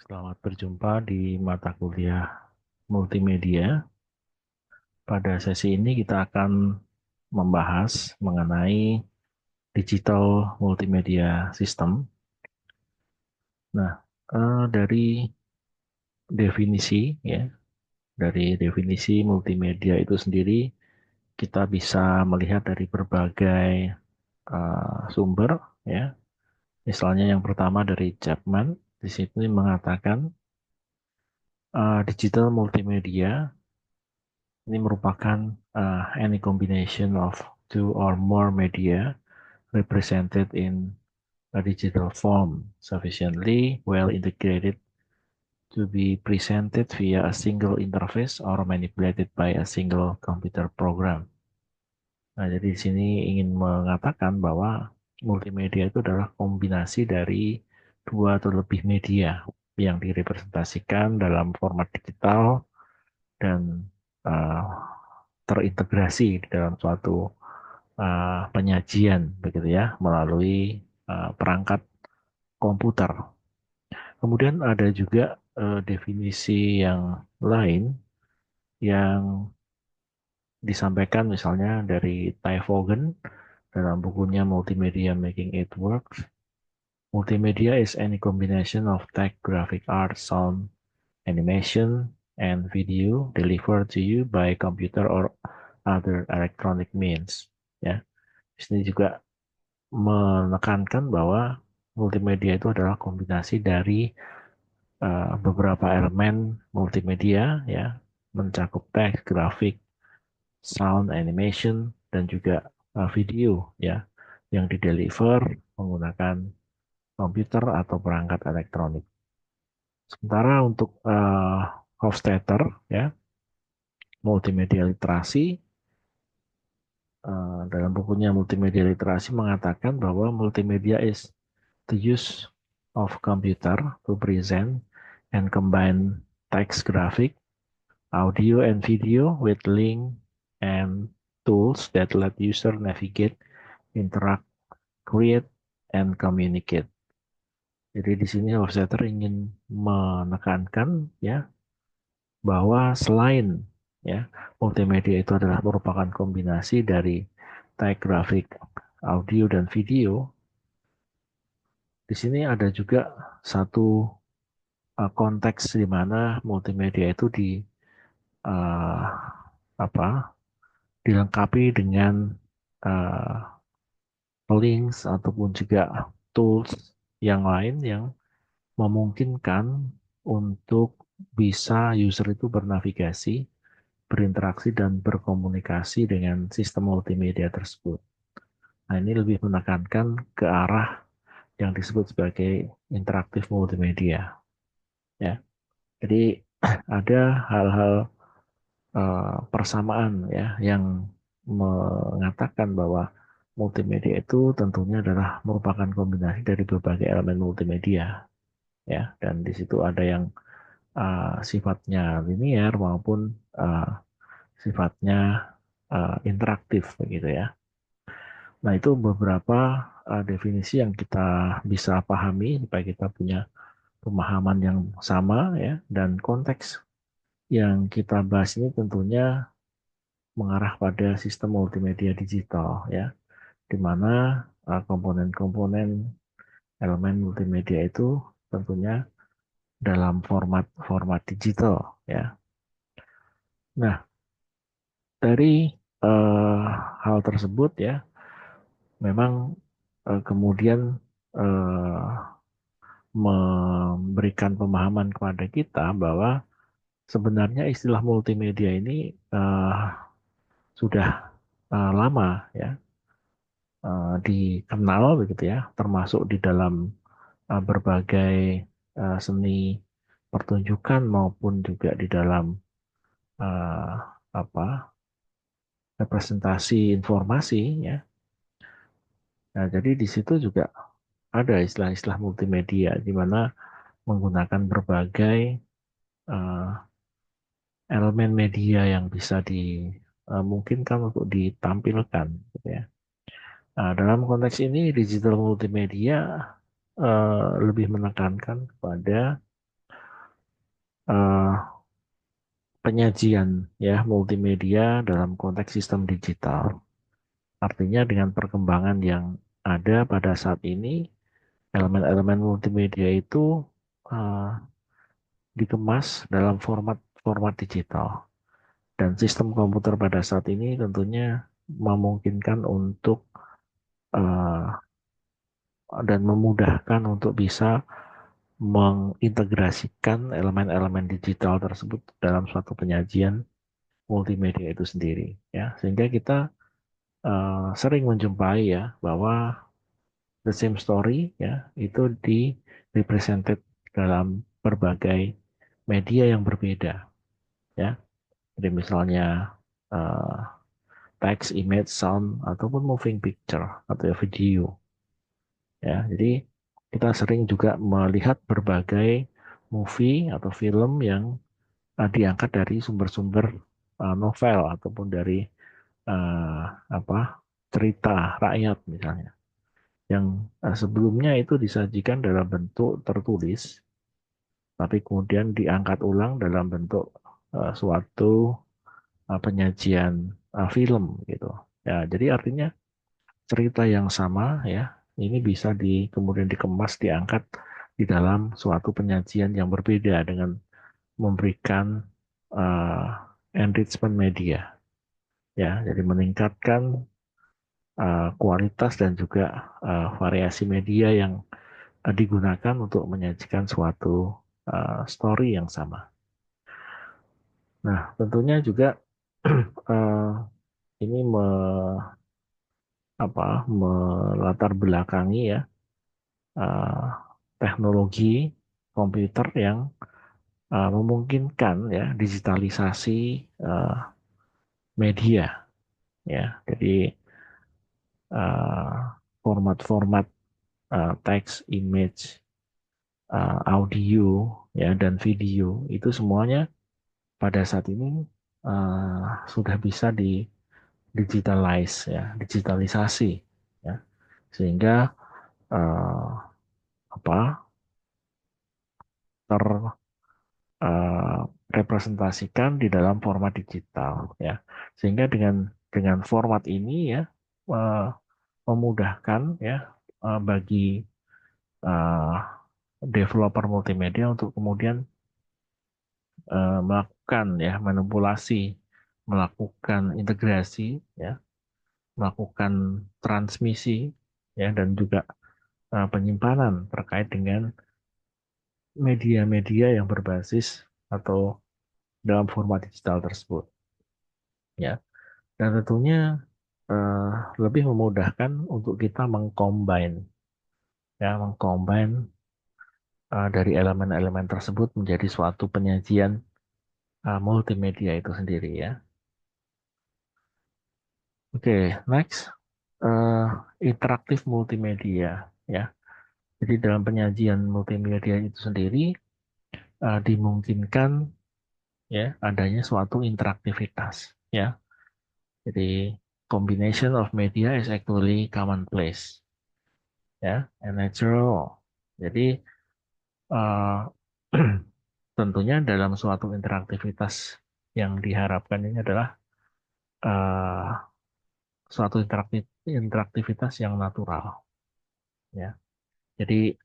Selamat berjumpa di mata kuliah multimedia. Pada sesi ini kita akan membahas mengenai digital multimedia system. Nah, dari definisi ya, dari definisi multimedia itu sendiri kita bisa melihat dari berbagai sumber ya. Misalnya yang pertama dari Chapman, di situ mengatakan digital multimedia ini merupakan any combination of two or more media represented in a digital form sufficiently well integrated to be presented via a single interface or manipulated by a single computer program. Nah, jadi di sini ingin mengatakan bahwa multimedia itu adalah kombinasi dari dua atau lebih media yang direpresentasikan dalam format digital dan uh, terintegrasi di dalam suatu penyajian begitu ya melalui perangkat komputer. Kemudian ada juga definisi yang lain yang disampaikan misalnya dari Ty Vaughan dalam bukunya Multimedia Making It Work. Multimedia is any combination of text, graphic art, sound, animation, and video delivered to you by computer or other electronic means. Ya, di sini juga menekankan bahwa multimedia itu adalah kombinasi dari beberapa elemen multimedia ya, mencakup teks, grafik, sound, animation, dan juga video ya yang dideliver menggunakan komputer atau perangkat elektronik. Sementara untuk Hofstadter ya, multimedia literasi dalam bukunya Multimedia Literasi mengatakan bahwa multimedia is the use of computer to present and combine text, graphic, audio, and video with link and tools that let user navigate, interact, create, and communicate. Jadi di sini Hofstadter ingin menekankan ya bahwa selain ya multimedia itu adalah merupakan kombinasi dari text, grafik, audio, dan video. Di sini ada juga satu konteks di mana multimedia itu uh, apa dilengkapi dengan uh, links ataupun juga tools yang lain yang memungkinkan untuk bisa user itu bernavigasi, berinteraksi dan berkomunikasi dengan sistem multimedia tersebut. Nah, ini lebih menekankan ke arah yang disebut sebagai interaktif multimedia, ya. Jadi ada hal-hal persamaan ya yang mengatakan bahwa multimedia itu tentunya adalah merupakan kombinasi dari berbagai elemen multimedia ya, dan di situ ada yang sifatnya linear maupun uh, sifatnya interaktif begitu ya. Nah, itu beberapa definisi yang kita bisa pahami supaya kita punya pemahaman yang sama ya, dan konteks yang kita bahas ini tentunya mengarah pada sistem multimedia digital ya, di mana komponen-komponen elemen multimedia itu tentunya dalam format digital ya. Nah, dari uh, hal tersebut ya, memang kemudian uh, memberikan pemahaman kepada kita bahwa sebenarnya istilah multimedia ini sudah lama ya dikenal begitu ya, termasuk di dalam berbagai seni pertunjukan maupun juga di dalam uh, apa representasi informasi ya. Nah, jadi di situ juga ada istilah-istilah multimedia di mana menggunakan berbagai uh, elemen media yang bisa dimungkinkan untuk ditampilkan gitu ya. Nah, dalam konteks ini digital multimedia lebih menekankan kepada eh, penyajian ya multimedia dalam konteks sistem digital. Artinya dengan perkembangan yang ada pada saat ini, elemen-elemen multimedia itu eh, dikemas dalam format digital. Dan sistem komputer pada saat ini tentunya memungkinkan untuk eh, dan memudahkan untuk bisa mengintegrasikan elemen-elemen digital tersebut dalam suatu penyajian multimedia itu sendiri ya sehingga kita sering menjumpai ya bahwa the same story ya itu di represented dalam berbagai media yang berbeda ya jadi misalnya uh, text, image, sound ataupun moving picture atau ya video ya jadi kita sering juga melihat berbagai movie atau film yang diangkat dari sumber-sumber novel ataupun dari uh, apa cerita rakyat misalnya yang sebelumnya itu disajikan dalam bentuk tertulis tapi kemudian diangkat ulang dalam bentuk suatu penyajian film gitu ya jadi artinya cerita yang sama ya ini bisa kemudian dikemas diangkat di dalam suatu penyajian yang berbeda dengan memberikan uh, enrichment media ya jadi meningkatkan kualitas dan juga variasi media yang digunakan untuk menyajikan suatu story yang sama. Nah, tentunya juga uh, ini melatar belakangi ya uh, teknologi komputer yang memungkinkan ya digitalisasi uh, media ya. Jadi format-format teks, image, audio ya dan video itu semuanya pada saat ini sudah bisa di digitalize ya, digitalisasi ya. Sehingga uh, apa terrepresentasikan di dalam format digital ya. Sehingga dengan format ini ya uh, memudahkan ya bagi uh, developer multimedia untuk kemudian melakukan ya manipulasi, melakukan integrasi ya, melakukan transmisi ya dan juga penyimpanan terkait dengan media-media yang berbasis atau dalam format digital tersebut ya dan tentunya eh, lebih memudahkan untuk kita mengcombine ya mengcombine dari elemen-elemen tersebut menjadi suatu penyajian multimedia itu sendiri ya. Oke, next eh, interaktif multimedia ya. Jadi dalam penyajian multimedia itu sendiri dimungkinkan ya adanya suatu interaktivitas ya. Jadi combination of media is actually commonplace ya and natural. Jadi eh, tentunya dalam suatu interaktivitas yang diharapkan ini adalah eh, suatu interaktivitas yang natural ya. Jadi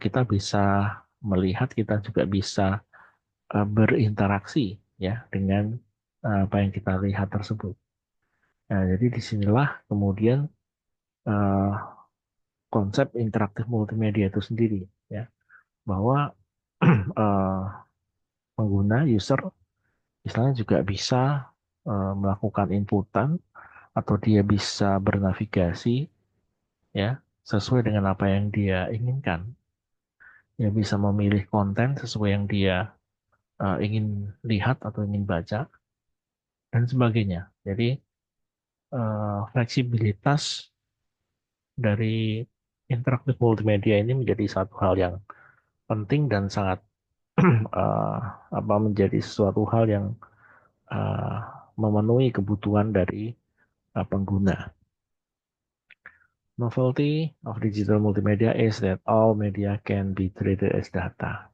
kita bisa melihat, kita juga bisa berinteraksi ya dengan apa yang kita lihat tersebut. Nah, jadi disinilah kemudian eh, konsep interaktif multimedia itu sendiri ya, bahwa eh, pengguna user misalnya juga bisa melakukan inputan atau dia bisa bernavigasi ya sesuai dengan apa yang dia inginkan. Dia bisa memilih konten sesuai yang dia ingin lihat atau ingin baca dan sebagainya. Jadi fleksibilitas dari interaktif multimedia ini menjadi satu hal yang penting dan sangat uh, menjadi sesuatu hal yang uh, memenuhi kebutuhan dari pengguna. Novelty of digital multimedia is that all media can be treated as data.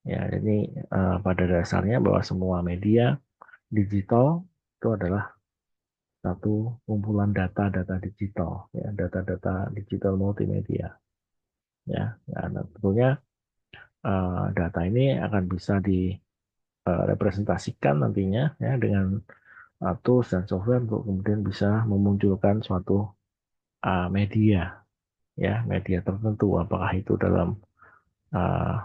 Ya, jadi pada dasarnya bahwa semua media digital itu adalah satu kumpulan data-data digital, ya, data-data digital multimedia. Ya, nah, tentunya data ini akan bisa direpresentasikan nantinya ya dengan tools dan software untuk kemudian bisa memunculkan suatu media, ya, media tertentu, apakah itu dalam uh,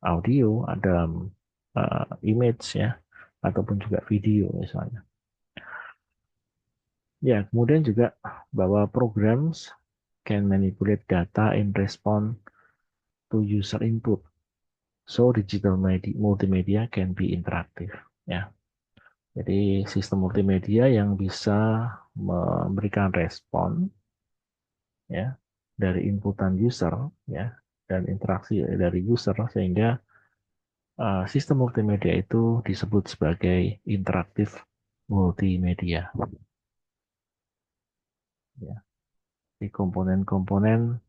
audio, dalam image ya, ataupun juga video misalnya. Ya, kemudian juga bahwa programs can manipulate data in response to user input. So digital media, multimedia can be interactive. Ya, jadi sistem multimedia yang bisa memberikan respon ya dari inputan user ya dan interaksi dari user sehingga sistem multimedia itu disebut sebagai interaktif multimedia. Ya, di komponen-komponen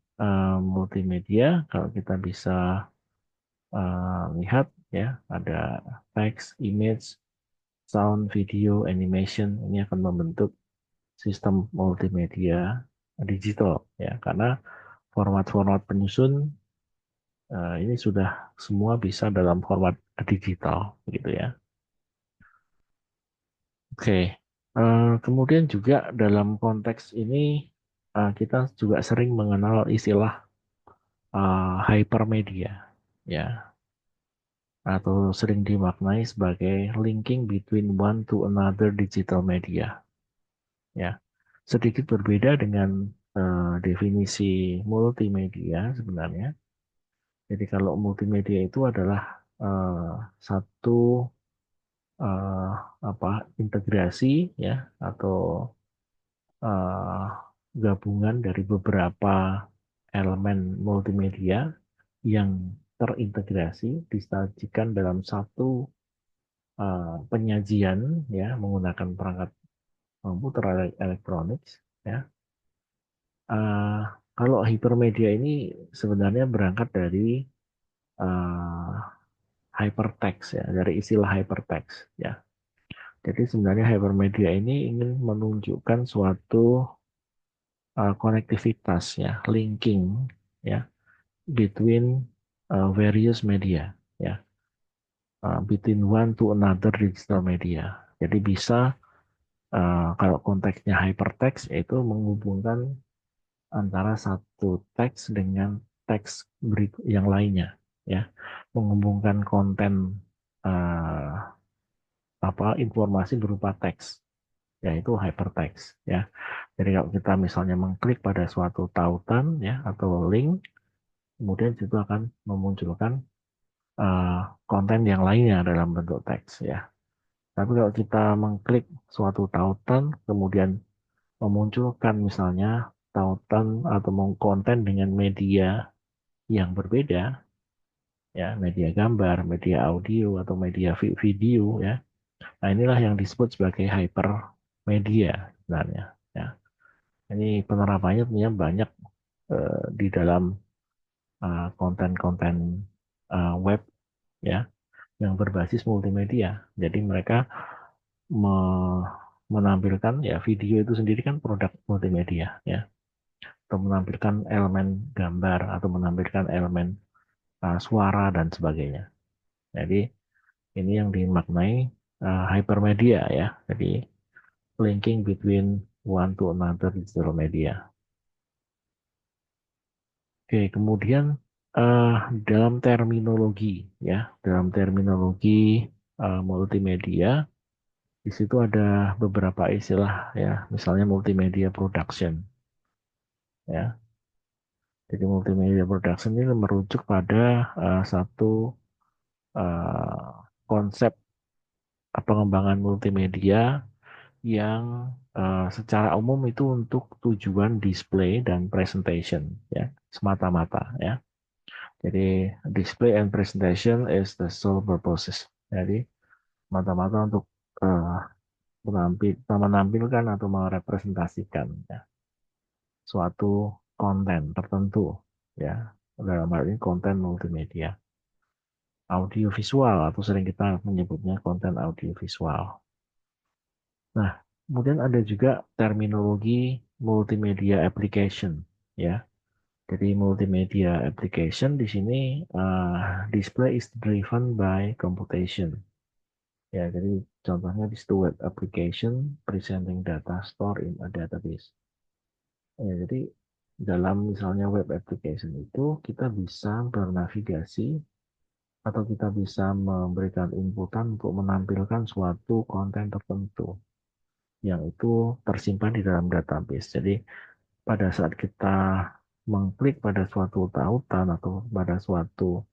multimedia kalau kita bisa lihat ya ada text, image, sound, video, animation ini akan membentuk sistem multimedia digital ya karena format-format penyusun ini sudah semua bisa dalam format digital gitu ya. Oke, kemudian juga dalam konteks ini kita juga sering mengenal istilah hypermedia ya atau sering dimaknai sebagai linking between one to another digital media ya. Sedikit berbeda dengan definisi multimedia sebenarnya. Jadi kalau multimedia itu adalah eh, satu eh, apa integrasi ya atau eh, gabungan dari beberapa elemen multimedia yang terintegrasi disajikan dalam satu penyajian ya menggunakan perangkat komputer elektronik ya. Eh, Kalau hypermedia ini sebenarnya berangkat dari eh, hypertext ya, dari istilah hypertext ya. Jadi sebenarnya hypermedia ini ingin menunjukkan suatu konektivitas ya, linking ya between various media ya, between one to another digital media. Jadi bisa kalau konteksnya hypertext yaitu menghubungkan antara satu teks dengan teks yang lainnya ya, menghubungkan konten informasi berupa teks yaitu hypertext ya. Jadi kalau kita misalnya mengklik pada suatu tautan ya atau link, kemudian itu akan memunculkan konten yang lainnya dalam bentuk teks ya. Tapi kalau kita mengklik suatu tautan, kemudian memunculkan misalnya tautan atau konten dengan media yang berbeda, ya media gambar, media audio atau media video ya. Nah inilah yang disebut sebagai hypermedia sebenarnya. Ya. Ini penerapannya tentunya banyak di dalam konten-konten web ya yang berbasis multimedia. Jadi mereka me- menampilkan ya video itu sendiri kan produk multimedia ya atau menampilkan elemen gambar atau menampilkan elemen suara dan sebagainya. Jadi ini yang dimaknai hypermedia ya. Jadi linking between one to another digital media. Oke, kemudian eh, dalam terminologi ya, dalam terminologi multimedia di situ ada beberapa istilah ya, misalnya multimedia production ya. Jadi multimedia production ini merujuk pada satu eh, konsep pengembangan multimedia yang secara umum itu untuk tujuan display dan presentation ya, semata-mata ya. Jadi display and presentation is the sole purposes. Jadi mata-mata untuk uh, menampilkan atau merepresentasikan ya, suatu konten tertentu ya dalam hal ini konten multimedia. audiovisual atau sering kita menyebutnya konten audiovisual. Nah, kemudian ada juga terminologi multimedia application, ya. Jadi multimedia application di sini display is driven by computation. Ya, jadi contohnya di situ web application presenting data stored in a database. Ya, jadi dalam misalnya web application itu kita bisa bernavigasi atau kita bisa memberikan inputan untuk menampilkan suatu konten tertentu yang itu tersimpan di dalam database. Jadi pada saat kita mengklik pada suatu tautan atau pada suatu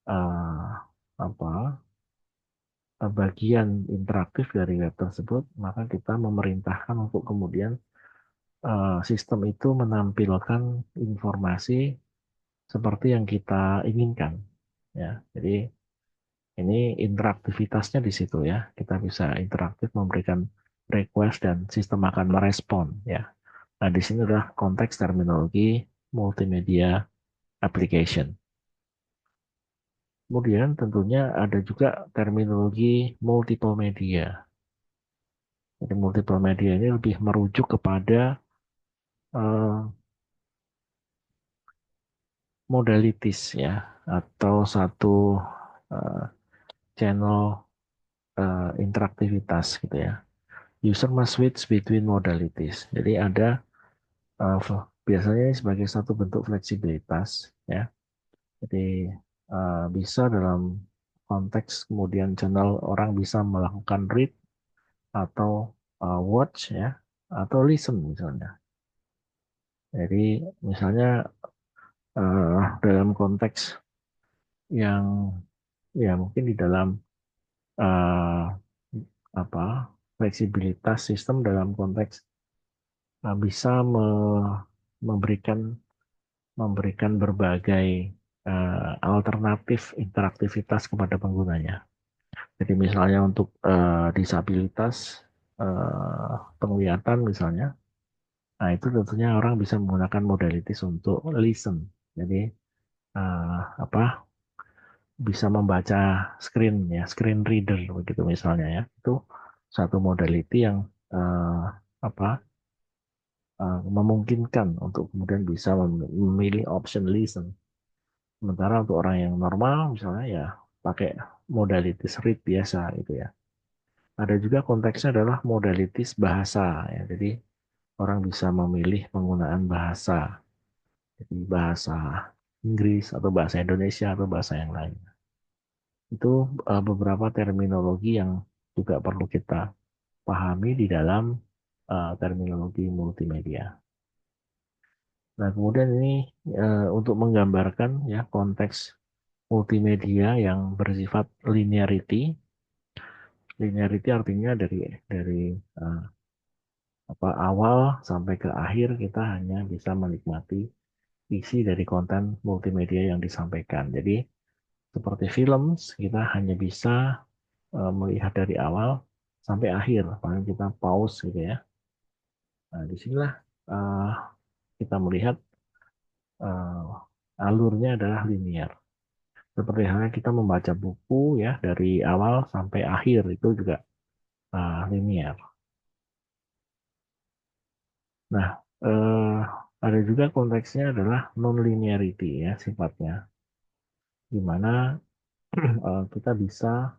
uh, apa bagian interaktif dari web tersebut, maka kita memerintahkan untuk kemudian sistem itu menampilkan informasi seperti yang kita inginkan. Ya, jadi ini interaktivitasnya di situ ya. Kita bisa interaktif memberikan request dan sistem akan merespon ya. Nah, di sini adalah konteks terminologi multimedia application. Kemudian tentunya ada juga terminologi multiple media. Jadi multiple media ini lebih merujuk kepada uh, modalities ya atau satu uh, channel interaktivitas gitu ya. User must switch between modalities. Jadi ada uh, biasanya sebagai satu bentuk fleksibilitas ya. Jadi bisa dalam konteks kemudian channel orang bisa melakukan read atau watch ya atau listen misalnya. Jadi misalnya dalam konteks yang ya mungkin di dalam uh, apa fleksibilitas sistem dalam konteks bisa memberikan memberikan berbagai alternatif interaktivitas kepada penggunanya. Jadi misalnya untuk disabilitas penglihatan misalnya, nah itu tentunya orang bisa menggunakan modalities untuk listen. Jadi apa bisa membaca screen ya, screen reader begitu misalnya ya. Itu satu modality yang uh, apa memungkinkan untuk kemudian bisa memilih option listen. Sementara untuk orang yang normal misalnya ya pakai modalities read biasa gitu ya. Ada juga konteksnya adalah modalities bahasa ya. Jadi orang bisa memilih penggunaan bahasa. Jadi bahasa Inggris atau bahasa Indonesia atau bahasa yang lain. Itu beberapa terminologi yang juga perlu kita pahami di dalam terminologi multimedia. Nah, kemudian ini untuk menggambarkan ya konteks multimedia yang bersifat linearity. Linearity artinya dari uh, apa awal sampai ke akhir kita hanya bisa menikmati isi dari konten multimedia yang disampaikan. Jadi seperti film, kita hanya bisa melihat dari awal sampai akhir. Paling kita pause gitu ya. Nah, disinilah uh, kita melihat alurnya adalah linear. Seperti halnya kita membaca buku ya dari awal sampai akhir itu juga linear. Nah, ada juga konteksnya adalah non-linearity ya sifatnya, di mana kita bisa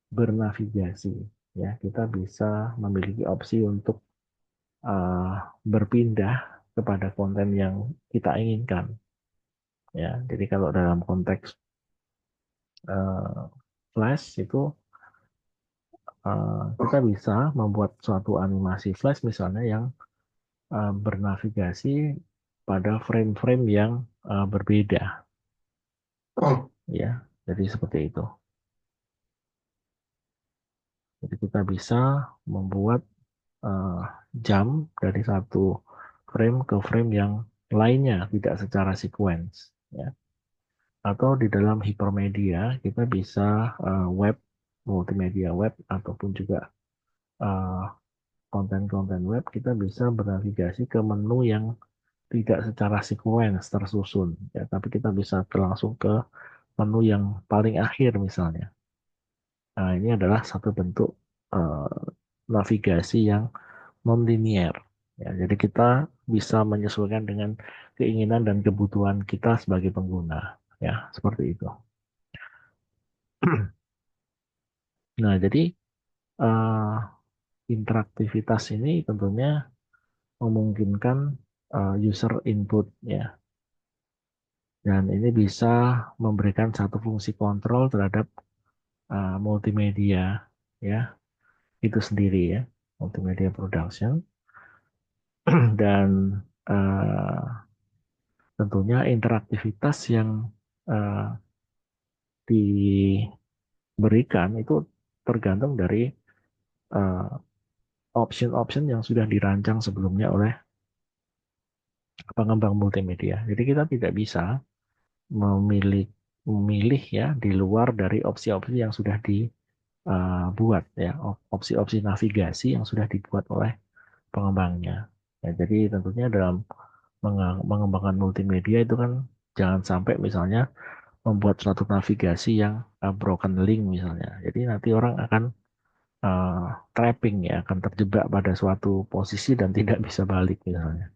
bernavigasi, ya kita bisa memiliki opsi untuk uh, berpindah kepada konten yang kita inginkan. Ya, jadi kalau dalam konteks uh, Flash itu kita bisa membuat suatu animasi Flash misalnya yang bernavigasi pada frame-frame yang berbeda. Ya, jadi seperti itu. Jadi kita bisa membuat uh, jam dari satu frame ke frame yang lainnya, tidak secara sequence. Ya. Atau di dalam hipermedia kita bisa web, multimedia web ataupun juga uh, konten-konten web kita bisa bernavigasi ke menu yang tidak secara sequence tersusun, ya, tapi kita bisa langsung ke menu yang paling akhir misalnya. Nah, ini adalah satu bentuk eh, navigasi yang non-linear. Ya, jadi kita bisa menyesuaikan dengan keinginan dan kebutuhan kita sebagai pengguna. Ya, seperti itu. Nah, jadi eh, interaktivitas ini tentunya memungkinkan user input ya, dan ini bisa memberikan satu fungsi kontrol terhadap multimedia ya itu sendiri ya, multimedia production. Dan uh, tentunya interaktivitas yang uh, diberikan itu tergantung dari uh, option-option yang sudah dirancang sebelumnya oleh pengembang multimedia. Jadi kita tidak bisa memilih memilih ya di luar dari opsi-opsi yang sudah dibuat ya, opsi-opsi navigasi yang sudah dibuat oleh pengembangnya. Ya, jadi tentunya dalam mengembangkan multimedia itu kan jangan sampai misalnya membuat suatu navigasi yang broken link misalnya. Jadi nanti orang akan uh, trapping ya, akan terjebak pada suatu posisi dan tidak bisa balik misalnya.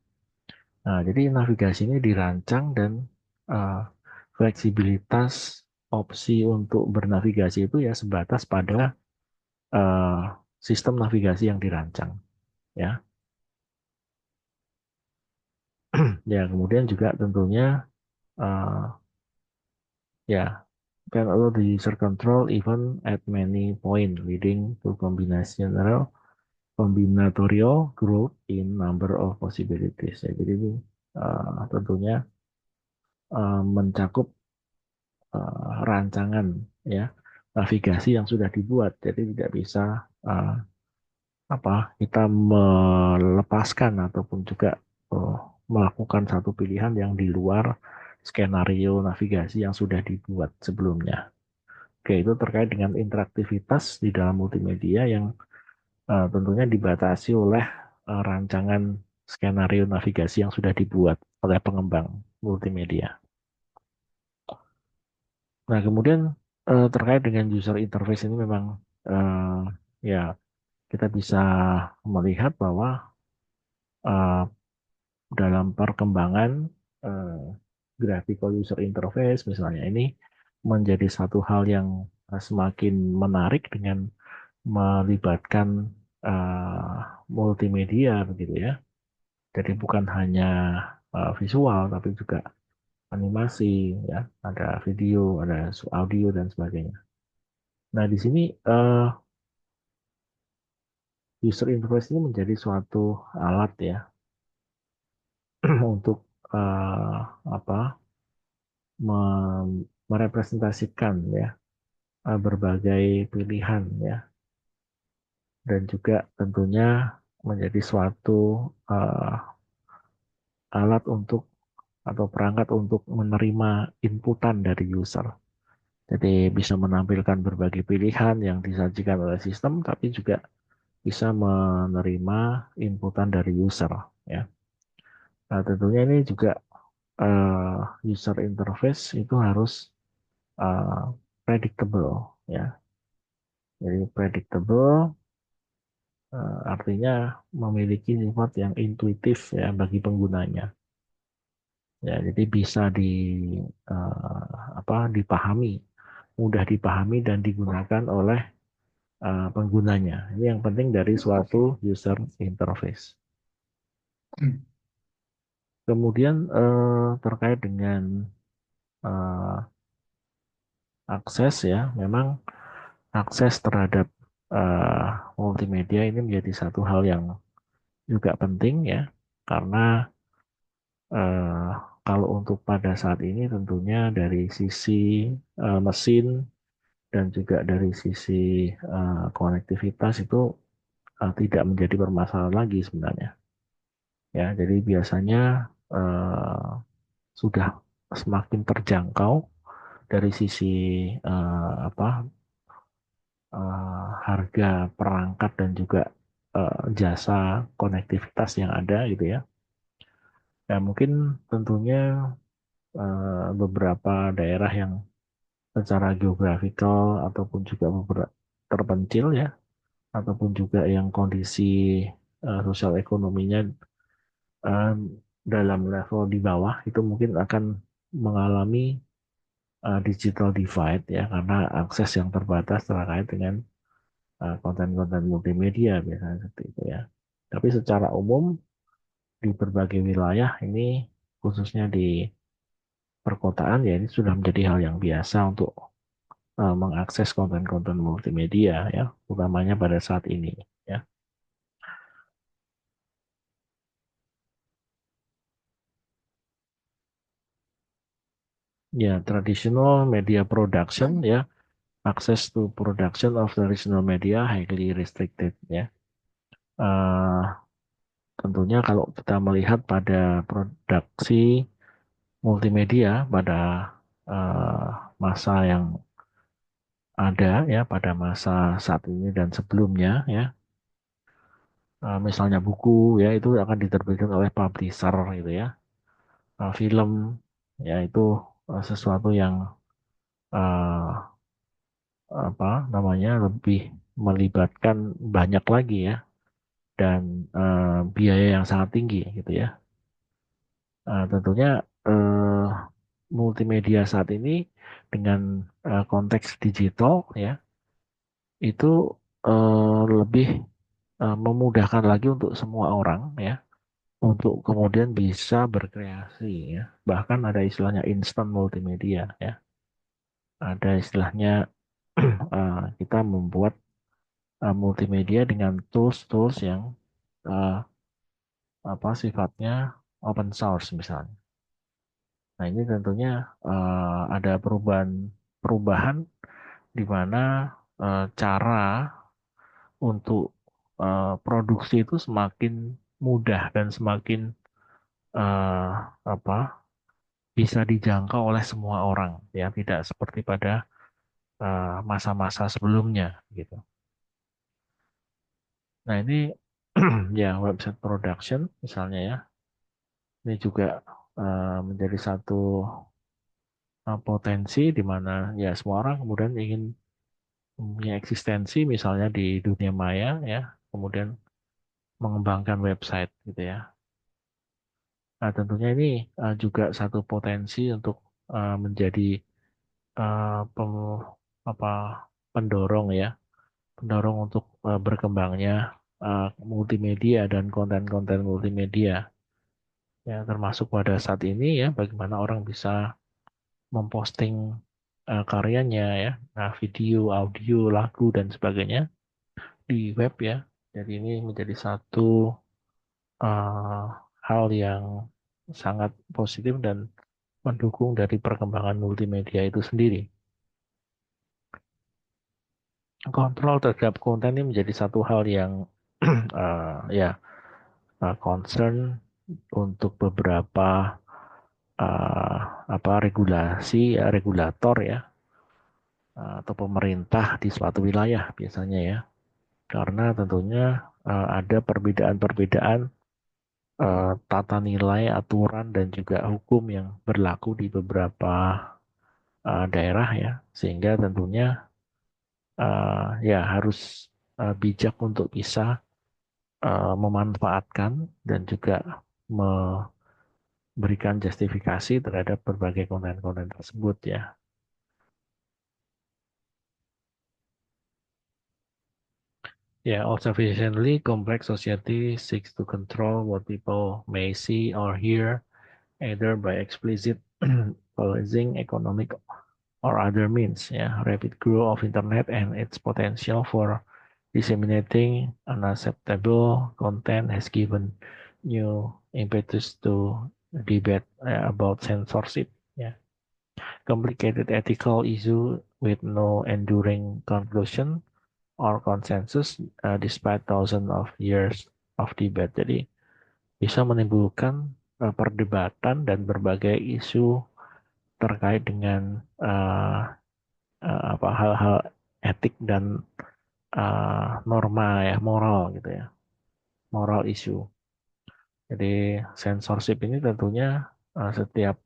Nah, jadi navigasi ini dirancang dan uh, fleksibilitas opsi untuk bernavigasi itu ya sebatas pada uh, sistem navigasi yang dirancang ya. Ya, kemudian juga tentunya uh, ya can allow the user control even at many point leading to combinatorial growth in number of possibilities. Ya, jadi ini tentunya mencakup rancangan ya navigasi yang sudah dibuat. Jadi tidak bisa uh, kita melepaskan ataupun juga uh, melakukan satu pilihan yang di luar skenario navigasi yang sudah dibuat sebelumnya. Oke, itu terkait dengan interaktivitas di dalam multimedia yang tentunya dibatasi oleh rancangan skenario navigasi yang sudah dibuat oleh pengembang multimedia. Nah, kemudian terkait dengan user interface ini memang uh, ya kita bisa melihat bahwa uh, dalam perkembangan uh, graphical user interface misalnya ini menjadi satu hal yang semakin menarik dengan melibatkan multimedia begitu ya. Jadi bukan hanya visual tapi juga animasi ya, ada video, ada audio dan sebagainya. Nah, di sini user interface ini menjadi suatu alat ya untuk uh, apa merepresentasikan ya berbagai pilihan ya, dan juga tentunya menjadi suatu uh, alat untuk atau perangkat untuk menerima inputan dari user. Jadi bisa menampilkan berbagai pilihan yang disajikan oleh sistem, tapi juga bisa menerima inputan dari user. Ya, nah, tentunya ini juga user interface itu harus uh, predictable, ya. Jadi predictable artinya memiliki sifat yang intuitif ya bagi penggunanya. Ya, jadi bisa dipahami, mudah dipahami dan digunakan oleh penggunanya. Ini yang penting dari suatu user interface. Kemudian terkait dengan uh, akses ya, memang akses terhadap multimedia ini menjadi satu hal yang juga penting ya, karena eh, kalau untuk pada saat ini tentunya dari sisi mesin dan juga dari sisi konektivitas itu tidak menjadi permasalahan lagi sebenarnya. Ya, jadi biasanya eh, sudah semakin terjangkau dari sisi harga perangkat dan juga jasa konektivitas yang ada gitu ya. Ya mungkin tentunya beberapa daerah yang secara geografikal ataupun juga terpencil ya, ataupun juga yang kondisi sosial ekonominya eh, dalam level di bawah itu mungkin akan mengalami digital divide ya karena akses yang terbatas terkait dengan konten-konten multimedia biasanya seperti itu ya. Tapi secara umum di berbagai wilayah ini khususnya di perkotaan ya ini sudah menjadi hal yang biasa untuk mengakses konten-konten multimedia ya, utamanya pada saat ini ya. Ya, traditional media production ya, access to production of traditional media highly restricted ya. Eh, tentunya kalau kita melihat pada produksi multimedia pada eh, masa yang ada ya, pada masa saat ini dan sebelumnya ya, misalnya buku ya itu akan diterbitkan oleh publisher gitu ya. Film ya itu sesuatu yang eh, apa namanya lebih melibatkan banyak lagi ya dan biaya yang sangat tinggi gitu ya. Tentunya eh, multimedia saat ini dengan konteks digital ya itu lebih memudahkan lagi untuk semua orang ya untuk kemudian bisa berkreasi ya. Bahkan ada istilahnya instant multimedia ya. Ada istilahnya kita membuat multimedia dengan tools-tools yang uh, apa sifatnya open source misalnya. Nah ini tentunya ada perubahan di mana cara untuk produksi itu semakin mudah dan semakin eh, apa bisa dijangkau oleh semua orang ya tidak seperti pada masa-masa sebelumnya gitu. Nah ini ya website production misalnya ya ini juga menjadi satu potensi di mana ya semua orang kemudian ingin mempunyai eksistensi misalnya di dunia maya ya kemudian mengembangkan website gitu ya. Nah tentunya ini juga satu potensi untuk menjadi eh, pem- apa pendorong ya pendorong untuk berkembangnya multimedia dan konten-konten multimedia ya termasuk pada saat ini ya bagaimana orang bisa memposting karyanya ya, nah, video, audio, lagu dan sebagainya di web ya. Jadi ini menjadi satu uh, hal yang sangat positif dan mendukung dari perkembangan multimedia itu sendiri. Kontrol terhadap konten ini menjadi satu hal yang ya concern untuk beberapa uh, apa regulasi ya regulator ya atau pemerintah di suatu wilayah biasanya ya. Karena tentunya ada perbedaan-perbedaan tata nilai, aturan, dan juga hukum yang berlaku di beberapa daerah ya, sehingga tentunya ya harus bijak untuk bisa memanfaatkan dan juga memberikan justifikasi terhadap berbagai konten-konten tersebut ya. Yeah, also sufficiently complex society seeks to control what people may see or hear either by explicit policing, economic or other means. Yeah, rapid growth of internet and its potential for disseminating unacceptable content has given new impetus to debate about censorship. Yeah, complicated ethical issue with no enduring conclusion or consensus despite thousands of years of debate. Jadi bisa menimbulkan perdebatan dan berbagai isu terkait dengan apa hal-hal etik dan norma ya moral gitu ya moral issue. Jadi censorship ini tentunya setiap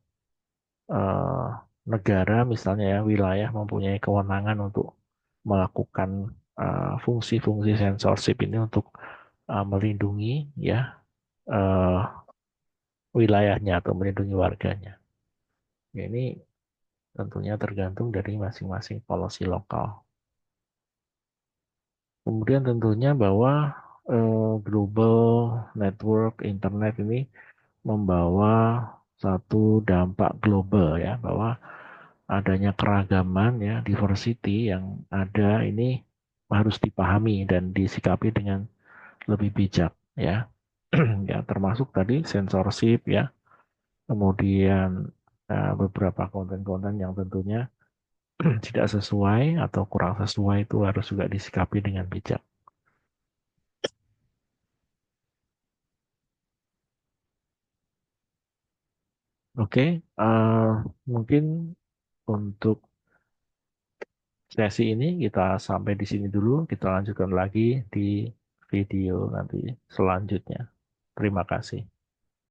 negara misalnya ya wilayah mempunyai kewenangan untuk melakukan fungsi-fungsi sensorship ini untuk melindungi ya uh, wilayahnya atau melindungi warganya. Ya, ini tentunya tergantung dari masing-masing policy lokal. Kemudian tentunya bahwa global network internet ini membawa satu dampak global ya bahwa adanya keragaman ya diversity yang ada ini harus dipahami dan disikapi dengan lebih bijak ya. Ya termasuk tadi censorship ya. Kemudian beberapa konten-konten yang tentunya tidak sesuai atau kurang sesuai itu harus juga disikapi dengan bijak. Oke, mungkin untuk sesi ini kita sampai di sini dulu. Kita lanjutkan lagi di video nanti selanjutnya. Terima kasih.